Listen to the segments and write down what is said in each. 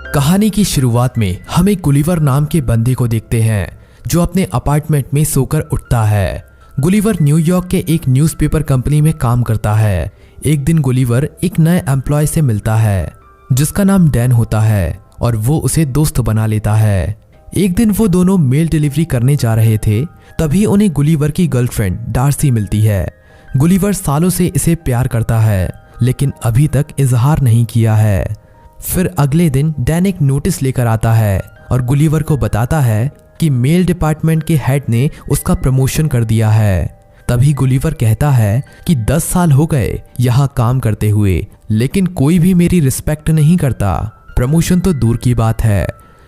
कहानी की शुरुआत में हम एक गुलिवर नाम के बंदे को देखते हैं जो अपने अपार्टमेंट में सोकर उठता है। गुलिवर न्यूयॉर्क के एक न्यूज़पेपर कंपनी में काम करता है। एक दिन गुलिवर एक नए एम्प्लॉय से मिलता है जिसका नाम डैन होता है और वो उसे दोस्त बना लेता है। एक दिन वो दोनों मेल डिलीवरी करने जा रहे थे, तभी उन्हें गुलिवर की गर्लफ्रेंड डार्सी मिलती है। गुलिवर सालों से इसे प्यार करता है लेकिन अभी तक इजहार नहीं किया है। फिर अगले दिन डैन एक नोटिस लेकर आता है और गुलिवर को बताता है कि मेल डिपार्टमेंट के हेड ने उसका प्रमोशन कर दिया है। तभी गुलिवर कहता है कि 10 साल हो गए यहाँ काम करते हुए, लेकिन कोई भी मेरी रिस्पेक्ट नहीं करता, प्रमोशन तो दूर की बात है।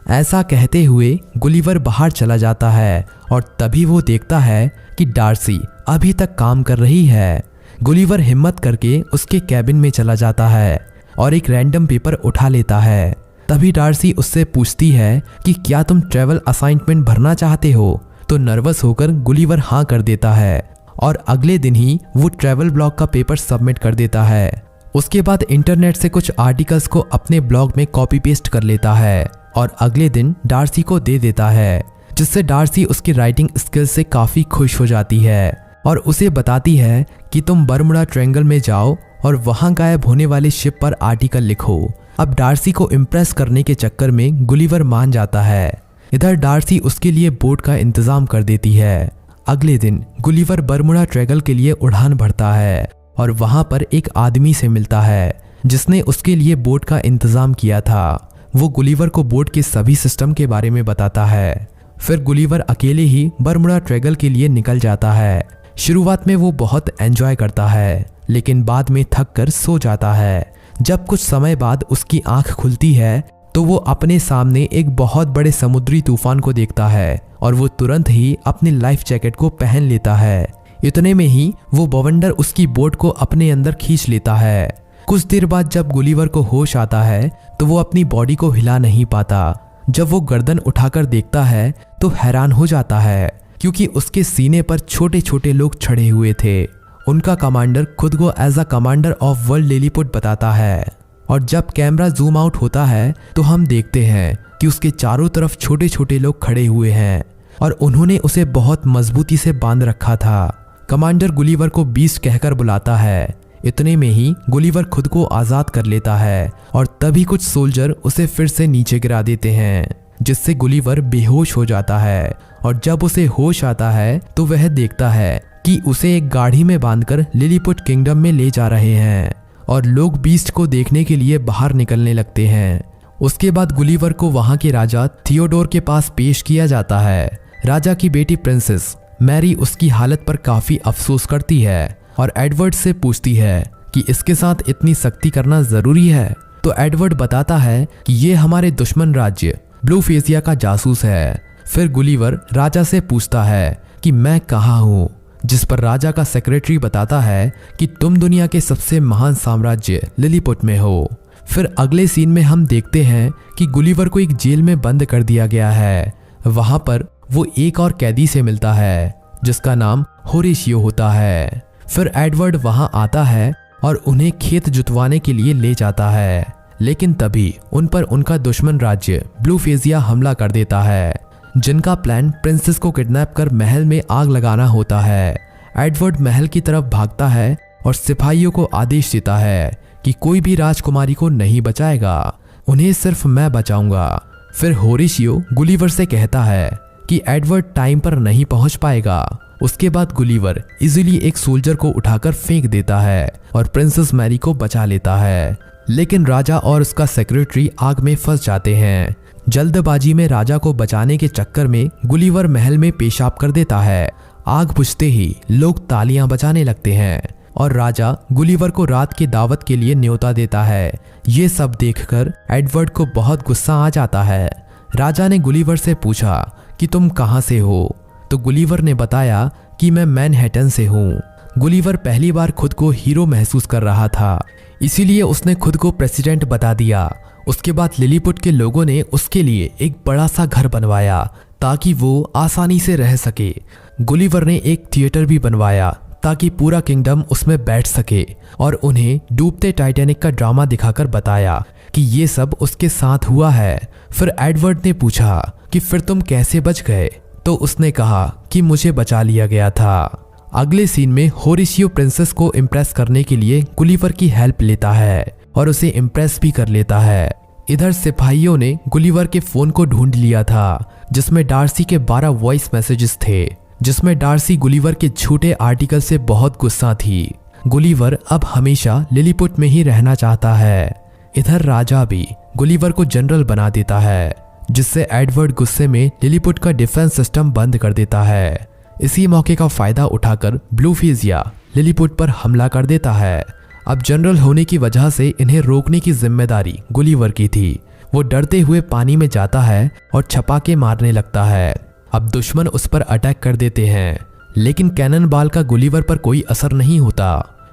ऐसा कहते हुए गुलिवर बाहर चला जाता है और तभी वो देखता है कि डार्सी अभी तक काम कर रही है। गुलिवर हिम्मत करके उसके कैबिन में चला जाता है और एक रैंडम पेपर उठा लेता है। तभी डार्सी उससे पूछती है कि क्या तुम ट्रैवल असाइनमेंट भरना चाहते हो, तो नर्वस होकर गुलिवर हाँ कर देता है और अगले दिन ही वो ट्रैवल ब्लॉग का पेपर सबमिट कर देता है। उसके बाद इंटरनेट से कुछ आर्टिकल्स को अपने ब्लॉग में कॉपी पेस्ट कर लेता है और अगले दिन डार्सी को दे देता है, जिससे डार्सी उसकी राइटिंग स्किल्स से काफ़ी खुश हो जाती है और उसे बताती है कि तुम बरमुडा ट्रायंगल में जाओ और वहां गायब होने वाली शिप पर आर्टिकल लिखो। अब डार्सी को इम्प्रेस करने के चक्कर में गुलिवर मान जाता है। इधर डार्सी उसके लिए बोट का इंतजाम कर देती है। अगले दिन गुलिवर बरमुडा ट्रायंगल के लिए उड़ान भरता है और वहां पर एक आदमी से मिलता है जिसने उसके लिए बोट का इंतजाम किया था। वो गुलिवर को बोट के सभी सिस्टम के बारे में बताता है। फिर गुलिवर अकेले ही बरमुडा ट्रायंगल के लिए निकल जाता है। शुरुआत में वो बहुत एंजॉय करता है लेकिन बाद में थक कर सो जाता है। जब कुछ समय बाद उसकी आंख खुलती है तो वो अपने सामने एक बहुत बड़े समुद्री तूफान को देखता है और वो तुरंत ही अपनी लाइफ जैकेट को पहन लेता है। इतने में ही वो बवंडर उसकी बोट को अपने अंदर खींच लेता है। कुछ देर बाद जब गुलिवर को होश आता है तो वो अपनी बॉडी को हिला नहीं पाता। जब वो गर्दन उठाकर देखता है तो हैरान हो जाता है क्योंकि उसके सीने पर छोटे छोटे लोग चढ़े हुए थे। उनका कमांडर खुद को as a commander of world Lilliput बताता है और जब कैमरा जूम आउट होता है तो हम देखते हैं कि उसके चारों तरफ छोटे छोटे लोग खड़े हुए हैं और उन्होंने उसे बहुत मजबूती से बांध रखा था। कमांडर गुलिवर को बीस्ट कहकर बुलाता है। इतने में ही गुलिवर खुद को आज़ाद कर लेता है और तभी कुछ सोल्जर उसे फिर से नीचे गिरा देते हैं, जिससे गुलिवर बेहोश हो जाता है। और जब उसे होश आता है तो वह देखता है कि उसे एक गाड़ी में बांधकर लिलीपुट किंगडम में ले जा रहे हैं और लोग बीस्ट को देखने के लिए बाहर निकलने लगते हैं। उसके बाद गुलिवर को वहां के राजा थियोडोर के पास पेश किया जाता है। राजा की बेटी प्रिंसेस मैरी उसकी हालत पर काफी अफसोस करती है और एडवर्ड से पूछती है कि इसके साथ इतनी सख्ती करना जरूरी है। तो एडवर्ड बताता है कि ये हमारे दुश्मन राज्य ब्लूफेसिया का जासूस है। फिर गुलिवर राजा से पूछता है कि मैं कहाँ हूँ, जिस पर राजा का सेक्रेटरी बताता है कि तुम दुनिया के सबसे महान साम्राज्य लिलीपुट में हो। फिर अगले सीन में हम देखते हैं कि गुलिवर को एक जेल में बंद कर दिया गया है। वहां पर वो एक और कैदी से मिलता है जिसका नाम होरेशियो होता है। फिर एडवर्ड वहां आता है और उन्हें खेत जुतवाने के लिए ले जाता है, लेकिन तभी उन पर उनका दुश्मन राज्य ब्लूफेसिया हमला कर देता है, जिनका प्लान प्रिंसेस को किडनैप कर महल में आग लगाना होता है। एडवर्ड महल की तरफ भागता है और सिपाहियों को आदेश देता है कि कोई भी राजकुमारी को नहीं बचाएगा, उन्हें सिर्फ मैं बचाऊंगा। फिर होरेशियो गुलिवर से कहता है कि एडवर्ड टाइम पर नहीं पहुंच पाएगा। उसके बाद गुलिवर इजीली एक सोल्जर को उठाकर फेंक देता है और प्रिंसेस मैरी को बचा लेता है, लेकिन राजा और उसका सेक्रेटरी आग में फंस जाते हैं। जल्दबाजी में राजा को बचाने के चक्कर में गुलिवर महल में पेशाब कर देता है। आग बुझते ही लोग तालियां बजाने लगते हैं और राजा गुलिवर को रात की दावत के लिए न्योता देता है। ये सब देखकर एडवर्ड को बहुत गुस्सा आ जाता है। राजा ने गुलिवर से पूछा कि तुम कहां से हो, तो गुलिवर ने बताया कि मैं मैनहट्टन से हूँ। गुलिवर पहली बार खुद को हीरो महसूस कर रहा था, इसीलिए उसने खुद को प्रेसिडेंट बता दिया। उसके बाद लिलीपुट के लोगों ने उसके लिए एक बड़ा सा घर बनवाया ताकि वो आसानी से रह सके। गुलिवर ने एक थिएटर भी बनवाया ताकि पूरा किंगडम उसमें बैठ सके और उन्हें डूबते टाइटैनिक का ड्रामा दिखाकर बताया कि ये सब उसके साथ हुआ है। फिर एडवर्ड ने पूछा कि फिर तुम कैसे बच गए, तो उसने कहा कि मुझे बचा लिया गया था। अगले सीन में होरेशियो प्रिंसेस को इम्प्रेस करने के लिए गुलिवर की हेल्प लेता है और उसे इम्प्रेस भी कर लेता है। इधर सिपाहियों ने गुलिवर के फोन को ढूंढ लिया था जिसमें डार्सी के 12 वॉइस मैसेजेस थे, जिसमें डार्सी गुलिवर के झूठे आर्टिकल से बहुत गुस्सा थी। गुलिवर अब हमेशा लिलीपुट में ही रहना चाहता है। इधर राजा भी गुलिवर को जनरल बना देता है, जिससे एडवर्ड गुस्से में लिलीपुट का डिफेंस सिस्टम बंद कर देता है। इसी मौके का फायदा उठाकर ब्लूफिजिया लिलीपुट पर हमला कर देता है। अब जनरल होने की वजह से इन्हें रोकने की जिम्मेदारी गुलिवर की थी। वो डरते हुए पानी में जाता है और छपाके मारने लगता है। अब दुश्मन उस पर अटैक कर देते हैं, लेकिन कैनन बॉल का गुलिवर पर कोई असर नहीं होता।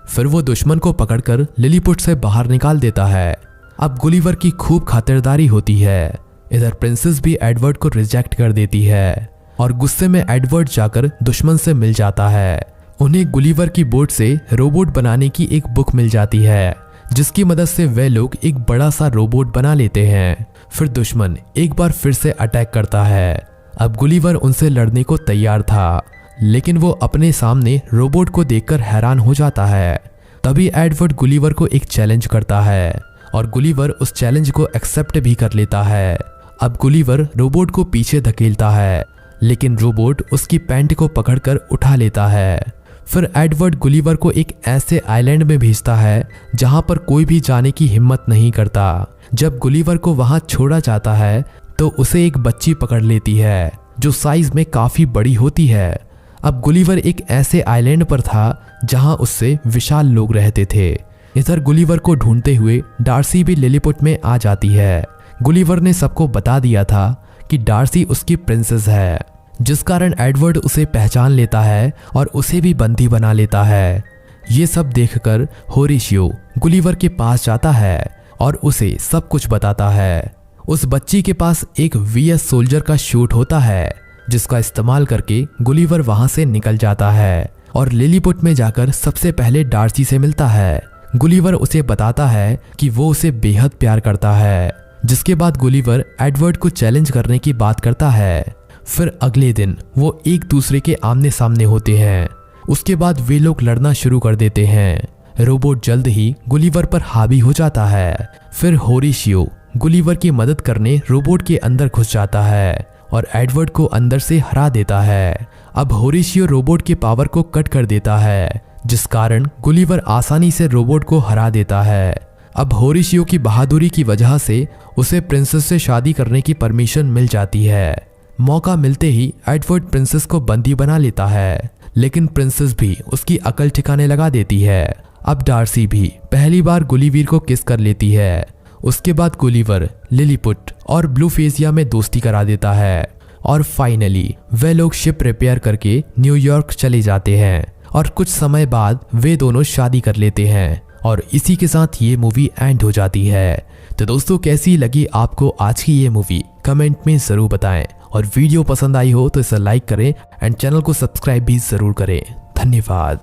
फिर वो दुश्मन को पकड़कर लिलीपुट से बाहर निकाल देता है। अब गुलिवर की खूब खातिरदारी होती है। इधर प्रिंसेस भी एडवर्ड को रिजेक्ट कर देती है और गुस्से में एडवर्ड जाकर दुश्मन से मिल जाता है। उन्हें गुलिवर की बोट से रोबोट बनाने की एक बुक मिल जाती है, जिसकी मदद से वे लोग एक बड़ा सा रोबोट बना लेते हैं। फिर दुश्मन एक बार फिर से अटैक करता है। अब गुलिवर उनसे लड़ने को तैयार था, लेकिन वो अपने सामने रोबोट को देखकर हैरान हो जाता है। तभी एडवर्ड गुलिवर को एक चैलेंज करता है और गुलिवर उस चैलेंज को एक्सेप्ट भी कर लेता है। अब गुलिवर रोबोट को पीछे धकेलता है, लेकिन रोबोट उसकी पैंट को पकड़कर उठा लेता है। फिर एडवर्ड गुलिवर को एक ऐसे आइलैंड में भेजता है जहां पर कोई भी जाने की हिम्मत नहीं करता। जब गुलिवर को वहां छोड़ा जाता है तो उसे एक बच्ची पकड़ लेती है जो साइज में काफी बड़ी होती है। अब गुलिवर एक ऐसे आइलैंड पर था जहां उससे विशाल लोग रहते थे। इधर गुलिवर को ढूंढते हुए डार्सी भी लिलीपुट में आ जाती है। गुलिवर ने सबको बता दिया था कि डार्सी उसकी प्रिंसेस है, जिस कारण एडवर्ड उसे पहचान लेता है और उसे भी बंदी बना लेता है। ये सब देखकर होरेशियो गुलिवर के पास जाता है और उसे सब कुछ बताता है। उस बच्ची के पास एक वीएस सोल्जर का शूट होता है, जिसका इस्तेमाल करके गुलिवर वहां से निकल जाता है और लिलीपुट में जाकर सबसे पहले डार्सी से मिलता है। गुलिवर उसे बताता है कि वो उसे बेहद प्यार करता है, जिसके बाद गुलिवर एडवर्ड को चैलेंज करने की बात करता है। फिर अगले दिन वो एक दूसरे के आमने सामने होते हैं। उसके बाद वे लोग लड़ना शुरू कर देते हैं। रोबोट जल्द ही गुलिवर पर हावी हो जाता है। फिर होरेशियो गुलिवर की मदद करने रोबोट के अंदर घुस जाता है और एडवर्ड को अंदर से हरा देता है। अब होरेशियो रोबोट के पावर को कट कर देता है, जिस कारण गुलिवर आसानी से रोबोट को हरा देता है। अब होरेशियो की बहादुरी की वजह से उसे प्रिंसेस से शादी करने की परमिशन मिल जाती है। मौका मिलते ही एडवर्ड प्रिंसेस को बंदी बना लेता है, लेकिन प्रिंसेस भी उसकी अकल ठिकाने लगा देती है। अब डार्सी भी पहली बार गुलिवर को किस कर लेती है। उसके बाद गुलिवर लिलीपुट और ब्लूफिजिया में दोस्ती करा देता है और फाइनली वे लोग शिप रिपेयर करके न्यूयॉर्क चले जाते हैं और कुछ समय बाद वे दोनों शादी कर लेते हैं और इसी के साथ ये मूवी एंड हो जाती है। तो दोस्तों, कैसी लगी आपको आज की ये मूवी कमेंट में ज़रूर बताएं और वीडियो पसंद आई हो तो इसे लाइक करें एंड चैनल को सब्सक्राइब भी ज़रूर करें। धन्यवाद।